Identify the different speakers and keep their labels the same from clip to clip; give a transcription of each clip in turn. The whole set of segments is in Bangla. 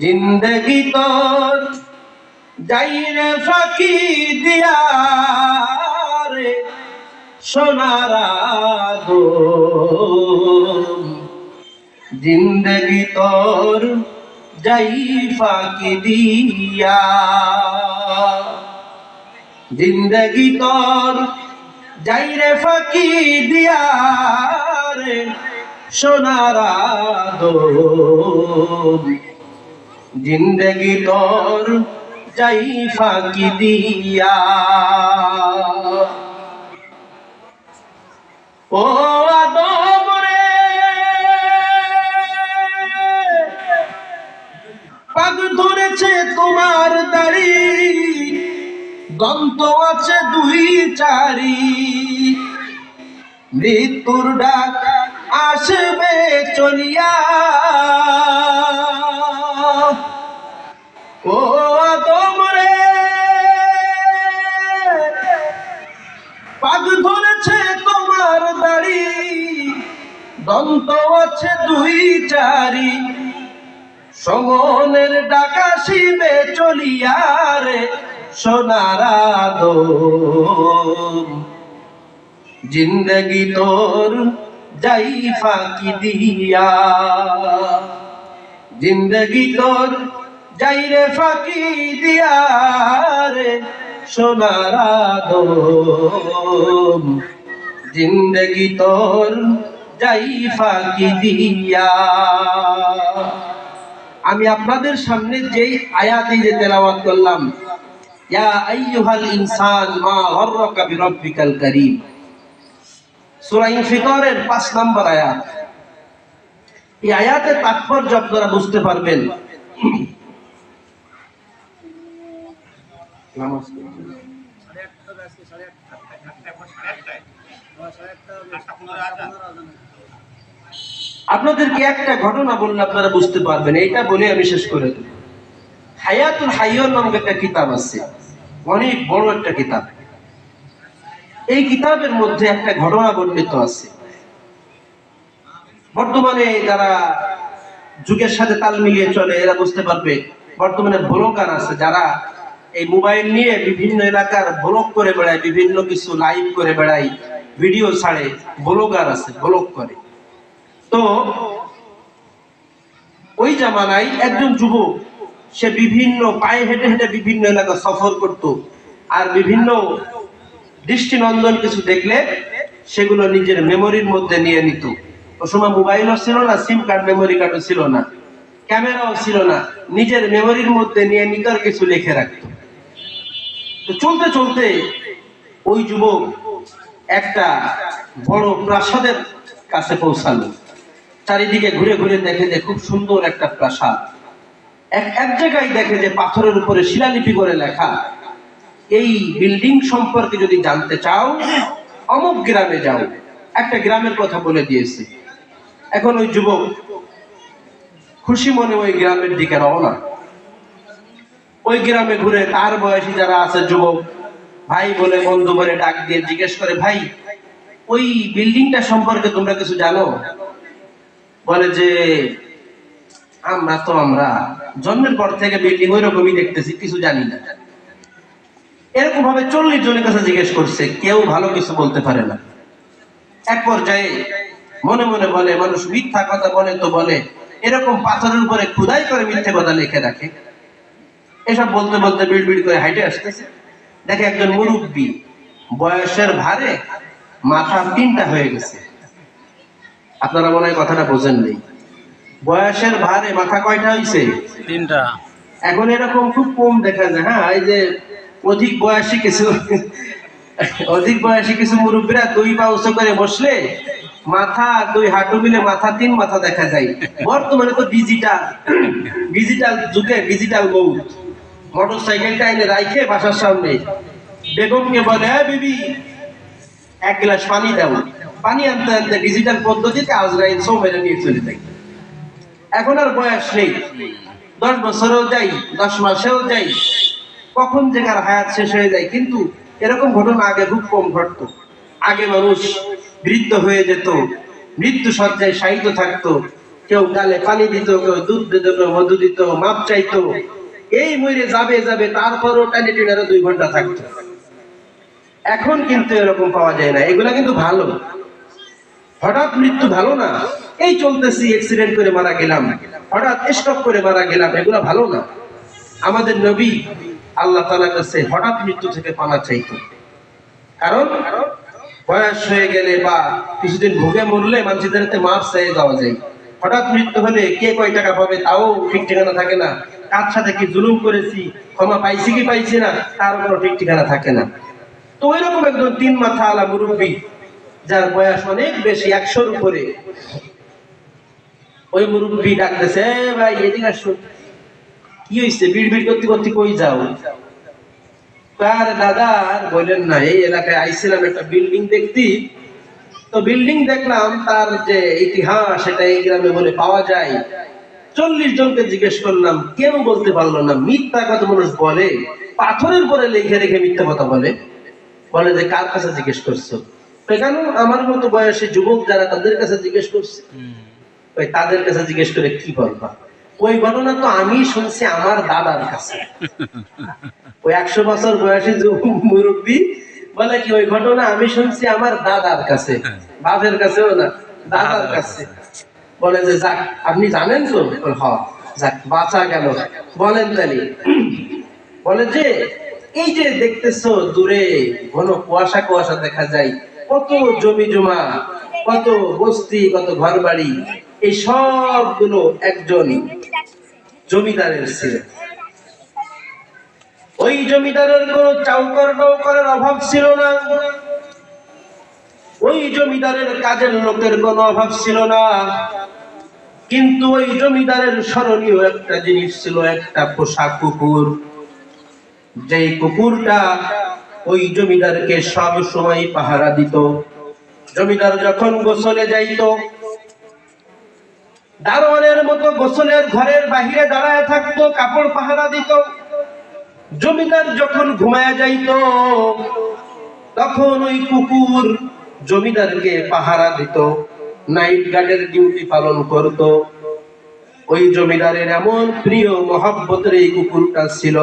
Speaker 1: জিন্দগি তোর যাইরে ফাঁকি দিয়া রে সোনার আদম। জিন্দগি তোর যাই ফাঁকি দিয়া, জিন্দগি তোর যাইরে ফাঁকি দিয়া রে সোনার আদম। জিন্দগি তোর যাই ফাঁকি দিয়া। ও আদম রে, পাগ ধরেছে তোমার দাড়ি, দন্ত আছে দুই চারি, মৃত্যুর ডাক আসবে চলিয়া। ও আদম রে, পাগ ধরেছে তোমার দাড়ি, দন্ত আছে দুই চারি, সমনের ডাক আসিবে চলিয়া রে সোনার আদম। জিন্দগি তোর যাই ফাঁকি দিয়া, জিন্দগি তোর যাই রে ফাঁকি দিয়া রে সোনার আদম। জিন্দগি তোর যাই ফাঁকি দিয়া। আমি আপনাদের সামনে যেই আয়াত এই যে তেলাওয়াত করলাম, ইয়া আইয়ুহাল ইনসান মা গররাকা বিরাব্বিকাল কারীম, সূরা ইনফিতারের 5 নম্বর আয়াত। এই আয়াতের তাৎপর্য আপনারা বুঝতে পারবেন। আপনাদেরকে একটা ঘটনা বললে আপনারা বুঝতে পারবেন, এইটা বলে আমি শেষ করে দেব। হায়াতুল হাইয়্যুন নামক একটা কিতাব আছে, অনেক বড় একটা কিতাব। এই কিতাবের মধ্যে একটা ঘটনা বর্ণিত আছে। বর্তমানে যারা যুগের সাথে তাল মিলিয়ে চলে এরা বুঝতে পারবে, বর্তমানে ব্লগার আছে যারা এই মোবাইল নিয়ে বিভিন্ন এলাকার ব্লগ করে বেড়ায়, বিভিন্ন কিছু লাইভ করে বেড়ায়, ভিডিও ছাড়ে, ব্লগার আছে, ব্লগ করে। তো ওই জামানায় একজন যুবক, সে বিভিন্ন পায়ে হেঁটে হেঁটে বিভিন্ন এলাকা সফর করত, আর বিভিন্ন দৃষ্টিনন্দন কিছু দেখলে সেগুলো নিজের মেমোরির মধ্যে নিয়ে নিত। ওই সময় মোবাইলও ছিল না, সিম কার্ড মেমোরি কার্ডও ছিল না, ক্যামেরাও ছিল না, নিজের মেমোরির মধ্যে নিয়ে নিত আর কিছু লিখে রাখত। তো চলতে চলতে ওই যুবক একটা বড় প্রাসাদের কাছে পৌঁছালো। চারিদিকে ঘুরে ঘুরে দেখে যে খুব সুন্দর একটা প্রাসাদ। এক জায়গায় দেখে যে পাথরের উপরে শিলালিপি করে লেখা, এই বিল্ডিং সম্পর্কে যদি জানতে চাও অমুক গ্রামে যাও। একটা গ্রামের কথা বলে দিয়েছে। এখন ওই যুবক খুশি মনে ওই গ্রামের দিকে রওনা। ওই গ্রামে ঘুরে তার বয়সী যারা আছে যুবক ভাই বলে, বন্ধু বলে ডাক দিয়ে জিজ্ঞেস করে, ভাই ওই বিল্ডিংটা সম্পর্কে তোমরা কিছু জানো? বলে যে আমরা জন্মের পর থেকে বিল্ডিং ওই রকমই দেখতেছি, কিছু জানি না। এরকম ভাবে 40 জনের কাছে জিজ্ঞেস করছে, কেউ ভালো কিছু বলতে পারে না। এক পর্যায়ে মনে মনে বলে, মানুষ মিথ্যা কথা বলে তো বলে, এরকম পাথরের উপরে খোদাই করে মিথ্যে কথা লিখে রাখে। এসব বলতে বলতে বিড় বিড় করে হাইটে আসতেছে, দেখে একজন মুরব্বী, বয়সের ভারে মাথা 3টা হয়ে গেছে। আপনারা মনে হয় কথাটা বোঝেন নেই। বয়সের ভারে মাথা কয়টা হয়েছে?
Speaker 2: 3টা।
Speaker 1: এখন এরকম খুব কম দেখা যায়। হ্যাঁ, এই যে অধিক বয়সী কিছু মুরব্বীরা 2 পা উঁচু করে বসলে মাথা 2 হাঁটু মিলে মাথা 3 মাথা দেখা যায়। বর্তমানে তো ডিজিটাল যুগে ডিজিটাল মৌত। মোটরসাইকেলটা এনে রাইখে বাসার সামনে বেগমকে বলে, বিবি 1 গ্লাস পানি দাও। পানি আনতে আনতে ডিজিটাল পদ্ধতিতে আজরাইল সব মেরে নিয়ে চলে যায়। এখন আর বয়স নেই, 10 বছরেও যাই, 10 মাসেও যাই, কখন যে কার হায়াত শেষ হয়ে যায়। কিন্তু এরকম ঘটনা আগে খুব কম ঘটতো। আগে মানুষ বৃদ্ধ হয়ে যেত, মৃত্যু শয্যায় শায়িত থাকতো, কেউ গালে পানি দিত, কেউ দুধ দিত, কেউ মধু দিত, মাপ চাইতো, এই মরে যাবে যাবে, তারপরও টানে টেনে 2 ঘন্টা থাকতো। এখন কিন্তু এরকম পাওয়া যায় না। এগুলা কিন্তু ভালো। হঠাৎ মৃত্যু ভালো না। এই চলতেছি, অ্যাক্সিডেন্ট করে মারা গেলাম, হঠাৎ স্ট্রোক করে মারা গেলাম, এগুলা ভালো না। আমাদের নবী আল্লাহ তাআলার কাছে হঠাৎ মৃত্যু থেকে পানা চাইতো। কারণ বয়স হয়ে গেলে বা কিছুদিন ভুগে মরলে মানুষদের মাপ চেয়ে যাওয়া যায়। হঠাৎ মৃত্যু হলে কে কয় টাকা পাবে তাও ঠিক ঠিকানা থাকে না, কার সাথে কি জুলুম করেছি, ক্ষমা পাইছি কি পাইছি না, তার কোনো ঠিক ঠিকানা থাকে না। তো ওইরকম একজন 3 মাথা আলা মুরব্বী, যার বয়স অনেক বেশি, 100-র উপরে, ওই মুরব্বী ডাকতেছে, ভাই এদিকে আসো। কি হয়েছে? বিড়বিড় করতে করতে কই যাও? আর দাদা আর বললেন না, এই এলাকায় আইছিলাম একটা বিল্ডিং দেখতে, তো বিল্ডিং দেখলাম, তার যে ইতিহাস সেটা এই গ্রামে বলে পাওয়া যায়। 40 জনকে জিজ্ঞেস করলাম, কেউ বলতে পারলো না। মিথ্যা কথা মানুষ বলে, পাথরের পরে লিখে রেখে মিথ্যা কথা বলে। বলে যে কার কাছে জিজ্ঞেস করছো? কেন? আমার মতো বয়সী যুবক যারা, তাদের কাছে জিজ্ঞেস করছে। ওই তাদের কাছে জিজ্ঞেস করে কি বলবা? ওই ঘটনা তো আমি শুনছি আমার দাদার কাছে। ওই 100 বছর বয়সী মুরব্বী বলে কি, ওই ঘটনা আমি শুনছি আমার দাদার কাছে, বাপের কাছেও না, দাদার কাছে। বলে যে যাক, আপনি জানেন তো? হ্যাঁ। যাক, বাঁচা গেল। বলেন তাহলে। বলে যে এই যে দেখতেছো দূরে ঘন কুয়াশা কুয়াশা দেখা যায়, কত জমি জমা, কত বস্তি, কত ঘর বাড়ি, এই সবগুলো একজন জমিদারের ছিল। ওই জমিদারের কোন চাউকর নৌকরের অভাব ছিল না, ওই জমিদারের কাজের লোকের কোন অভাব ছিল না। কিন্তু ওই জমিদারের স্মরণীয় একটা জিনিস ছিল, একটা পোষা কুকুর। যেই কুকুরটা ওই জমিদারকে সব সময় পাহারা দিত। জমিদার যখন গোসলে যাইত, দারোয়ানের মতো গোসলের ঘরের বাহিরে দাঁড়ায় থাকতো, কাপড় পাহারা দিত। জমিদার যখন ঘুমায় যাইত, তখন ওই কুকুর জমিদারকে পাহারা দিত, নাইট গার্ডের ডিউটি পালন করত। ওই জমিদারের এমন প্রিয় মহব্বতের এই কুকুরটা ছিল।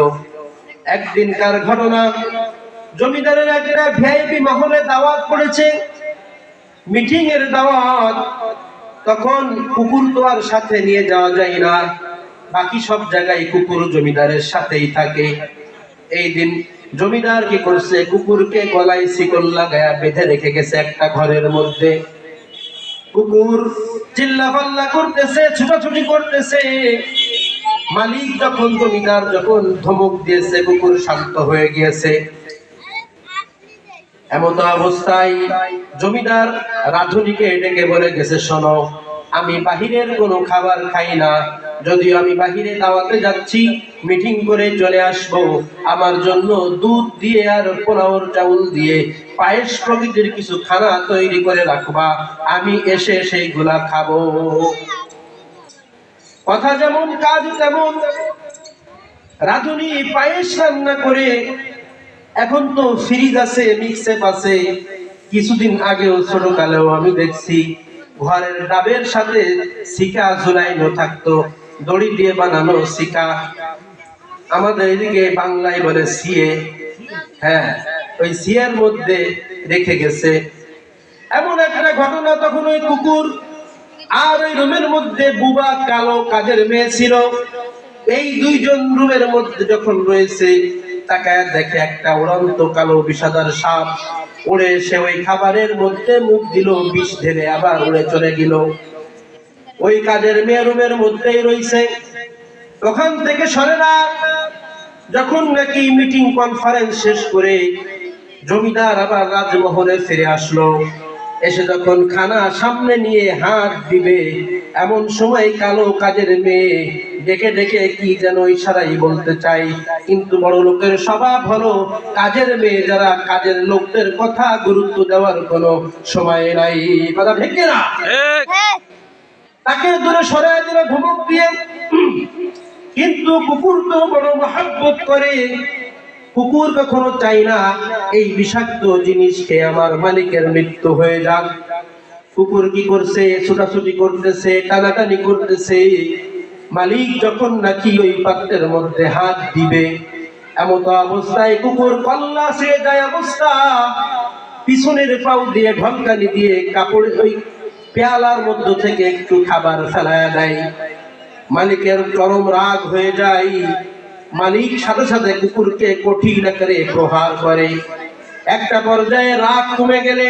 Speaker 1: একদিনকার ঘটনা, জমিদারের একটা ভিআইপি মহলে দাওয়াত পড়েছে, মিটিং এর দাওয়াত। তখন কুকুর তো আর সাথে নিয়ে যাওয়া যায় না, বাকি সব জায়গায় কুকুর জমিদারের সাথেই থাকে। এই দিন জমিদার কি করছে, কুকুরকে গলায় শিকল লাগায়া বেঁধে রেখে গেছে একটা ঘরের মধ্যে। কুকুর চিল্লাপাল্লা করতেছে, ছুটাছুটি করতেছে। মালিক যখন, জমিদার যখন ধমক দিয়েছে, কুকুর শান্ত হয়ে গিয়েছে। এমত অবস্থায় জমিদার রাধুনিকে ডেকে বলে গেছে, শোনো, আমি বাহিরের কোনো খাবার খাই না, যদিও আমি বাহিরে দাওয়াতে যাচ্ছি, মিটিং করে চলে আসব, আমার জন্য দুধ দিয়ে আর পোলাওর চাউল দিয়ে পায়েস প্রভৃতির কিছু খানা তৈরি করে রাখবা, আমি এসে সেইগুলা খাবো। কথা যেমন কাজ তেমন। রাধুনি পায়েস রান্না করে, এখন তো ফ্রিজ আছে, মিক্সেপ আছে, কিছুদিন আগেও ছোটকালেও আমি দেখছি ঘরের ডাবের সাথে সিকা ঝুলাইনো থাকতো, দড়ি দিয়ে বানানো সিকা, আমাদের এদিকে বাংলায় বলে সিয়ে। হ্যাঁ, ওই সিয়ের মধ্যে রেখে গেছে। এমন একটা ঘটনা, তখন ওই কুকুর আর ওই রুমের মধ্যে বুবা কালো কাজের মেয়ে ছিল। এই 2 জন রুমের মধ্যে যখন রয়েছে, তাকায় দেখে একটা উড়ন্ত কালো বিষাদার সাপ উড়ে এসে ওই খাবারের মধ্যে মুখ দিল, বিষ ঢেলে আবার উড়ে চলে গেল। ওই কাজের মেয়ে রুমের মধ্যেই রয়েছে, ওখান থেকে সরে না। যখন নাকি মিটিং কনফারেন্স শেষ করে জমিদার আবার রাজমহলে ফিরে আসলো, এসে যখন খানা সামনে নিয়ে হাত দিবে, এমন সময় কালো কাজের মেয়ে ডেকে ডেকে কি যেন ইশারাই বলতে চাই, কিন্তু বড় লোকের স্বভাব হলো কাজের মেয়ে যারা, কাজের লোকদের কথা গুরুত্ব দেওয়ার কোনো সময় নাই। কথা ঠিক না? তাকে দূরে সরাই দিল ধমক দিয়ে। কিন্তু কুকুর তো বড় মহব্বত করে, কুকুর কখনো চাই না এই বিষাক্ত জিনিস খেয়ে আমার মালিকের মৃত্যু হয়ে যাক। কুকুর কি করছে? ছোটাছুটি করতেছে, টানাটানি করতেছে। মালিক যখন নাকি ওই পাত্রের মধ্যে হাত দিবে, এমত অবস্থায় কুকুর কল্লা ছেড়ে যায় অবস্থা, পিছনের পাও দিয়ে ঢলকানি দিয়ে কাপড় ওই পেয়ালার মধ্য থেকে একটু খাবার ফেলায়া দেয়। মালিকের চরম রাগ হয়ে যায়। মালিক সাথে সাথে কুকুরকে কঠিন আকারে প্রহার করে। একটা পর্যায়ে রাগ কমে গেলে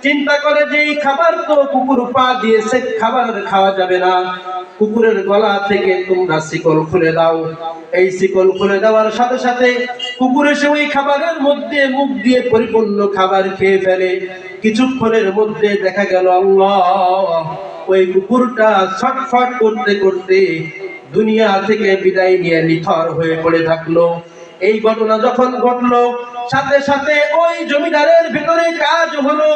Speaker 1: চিন্তা করে যে এই খাবার তো কুকুর পা দিয়েছে, খাবার খাওয়া যাবে না, কুকুরের গলা থেকে তোমরা শিকল খুলে দাও। এই শিকল খুলে দেওয়ার সাথে সাথে কুকুর এসে ওই খাবারের মধ্যে মুখ দিয়ে পরিপূর্ণ খাবার খেয়ে ফেলে। কিছুক্ষণের মধ্যে দেখা গেল আল্লাহ, ওই কুকুরটা ছটফট করতে করতে দুনিয়া থেকে বিদায় নিয়ে নিথর হয়ে পড়ে থাকলো। এই ঘটনা যখন ঘটলো, সাথে সাথে ওই জমিদারের ভিতরে কাজ হলো।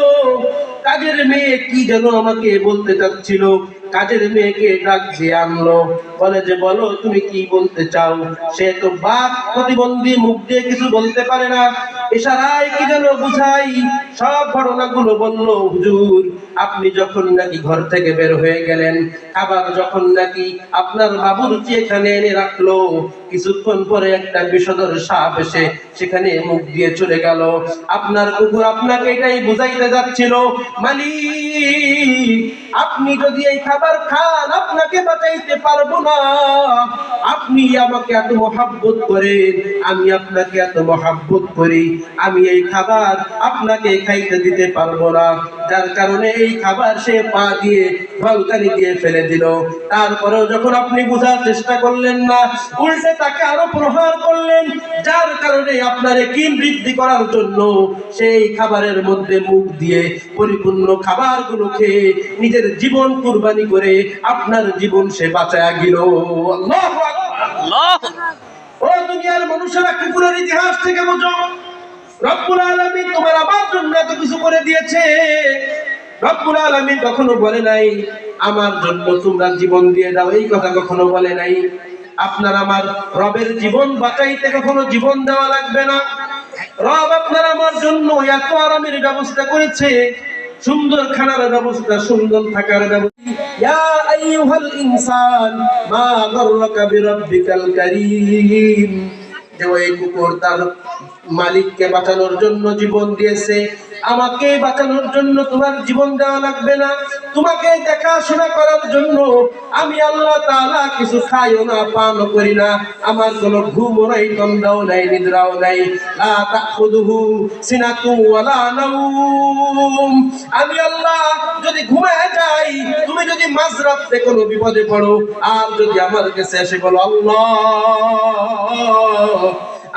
Speaker 1: কাজের মেয়ে কি যেন আমাকে বলতে চাচ্ছিল, কাজের মেয়েকে ডাক দিয়ে আনলো, বলে যে বলো তুমি কি বলতে চাও। সে তো বাক প্রতিবন্ধী, মুখ দিয়ে কিছু বলতে পারে না, ইশারায় কি যেন বুঝাই। সব ঘটনাগুলো বলল। হুজুর, আপনি যখন নাকি ঘর থেকে বের হয়ে গেলেন, খাবার যখন নাকি আপনার বাবুর্চি এখানে এনে রাখলো, কিছুক্ষণ পরে একটা বিষধর সাপ এসে সেখানে মুখ দিয়ে চলে গেল। আপনার কুকুর আপনাকে এটাই বুঝাইতে যাচ্ছিল, মালিক আপনি যদি এই খাবার খান আপনাকে বাঁচাইতে পারবো না। আপনি আমাকে এত মহাব্বত করেন, আমি আপনাকে এত মহাব্বত করি, আমি এই খাবার আপনাকে খাইতে দিতে পারবো না। যার কারণে এই খাবার সে পা দিয়ে ঢলকানি দিয়ে ফেলে দিল। তারপরেও যখন আপনি বোঝার চেষ্টা করলেন না, উল্টে তাকে আরো প্রহার করলেন, যার কারণে আপনার কিন বৃদ্ধি করার জন্য সেই খাবারের মধ্যে মুখ দিয়ে পরিপূর্ণ খাবারগুলো খেয়ে নিজের জীবন কুরবানি করে আপনার জীবন সে বাঁচায়া গেল। আল্লাহু আকবার। ও দুনিয়ার মানুষেরা, কুকুরের ইতিহাস থেকে বোঝো, রব্বুল আলামিন তোমার আমার জন্য এত কিছু করে দিয়েছে। রব্বুল আলামিন কখনো বলে নাই আমার জন্য তোমরা জীবন দিয়ে দাও, এই কথা কখনো বলে নাই। আপনার আমার রবের জীবন বাঁচাইতে কখনো জীবন দেওয়া লাগবে না। রব আপনার আমার জন্য এত আরামের ব্যবস্থা করেছে, সুন্দর খানার ব্যবস্থা, সুন্দর থাকার ব্যবস্থা। ইয়া আইয়ুহাল ইনসান মা গাররাকা বিরাব্বিকাল কারীম। যে ওই কুকুর তার মালিককে বাঁচানোর জন্য জীবন দিয়েছে, আমাকে বাঁচানোর জন্য তোমার জীবন দেওয়া লাগবে না। তোমাকে দেখাশোনা করার জন্য আমি আল্লাহ তাআলা কিছু খাইও না, পানও করি না, আমার কোনো ঘুমও নাই, তন্দাও নাই, নিদ্রাও নাই। লা তাখুযুহু সিনাতু ওয়ালা নাওম। আমি আল্লাহ যদি ঘুমায় যাই, তুমি যদি মাঝরাতে কোনো বিপদে পড়ো, আর যদি আমার কাছে এসে বলো আল্লাহ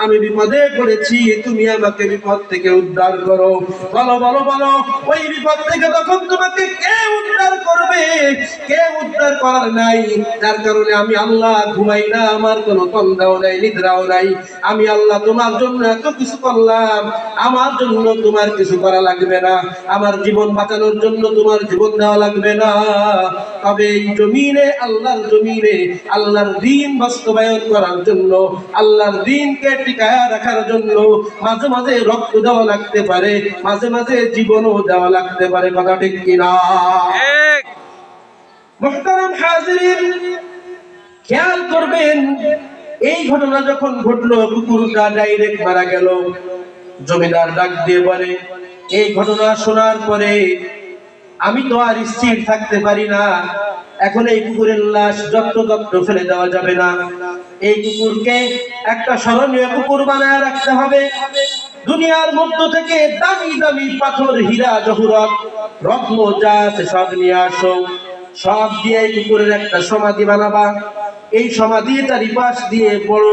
Speaker 1: আমি বিপদে পড়েছি, তুমি আমাকে বিপদ থেকে উদ্ধার করো, বলো বলো বলো, ওই বিপদ থেকে তখন তোমাকে কে উদ্ধার করবে? কে উদ্ধার করার নাই। যার কারণে আমি আল্লাহ ঘুমাই না, আমার কোনো তন্দাও নাই, নিদ্রাও নাই। আমি আল্লাহ তোমার জন্য এত কিছু করলাম, আমার জন্য তোমার কিছু করা লাগবে না, আমার জীবন বাঁচানোর জন্য তোমার জীবন দেওয়া লাগবে না। তবে এই জমিনে, আল্লাহর জমিনে আল্লাহর দ্বীন বাস্তবায়ন করার জন্য, আল্লাহর দ্বীনকে টিকায়া রাখার জন্য মাঝে মাঝে রক্ত দেওয়া লাগতে পারে, মাঝে মাঝে জীবনও দেওয়া লাগতে পারে। কথা ঠিক কিনা? মুহতারাম হাজিরিন, খেয়াল করবেন, এই ঘটনা যখন ঘটলো, কুকুরটা ডাইরেক্ট মারা গেল। জমিদার ডাক দিয়ে বলে, এই ঘটনা শোনার পরে আমি তো আর স্থির থাকতে পারি না, এখন এই কুকুরের লাশ যত্র ফেলে দেওয়া যাবে না। এই কুকুরকে একটা স্মরণীয় কুকুর বানায় রাখতে হবে। দুনিয়ার মধ্য থেকে দামি দামি পাথর, হীরা জহরত, রত্ন যা আছে সব নিয়ে আসো, সব দিয়ে এই কুকুরের একটা সমাধি বানাবা। এই সমাধি চারিপাশ দিয়ে বড়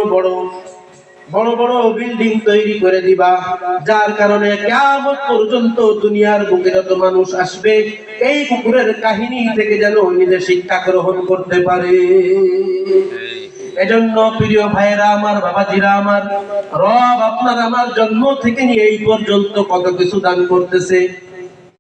Speaker 1: বড় বিল্ডিং তৈরি করে দিবা, যার কারণে কিয়ামত পর্যন্ত দুনিয়ার বুকে যত মানুষ আসবে এই কুকুরের কাহিনী থেকে যেন নিজে শিক্ষা গ্রহণ করতে পারে। এজন্য প্রিয় ভাইয়েরা আমার, বাবাজিরা আমার, রব আপনার আমার জন্ম থেকে নিয়ে এই পর্যন্ত কত কিছু দান করতেছে।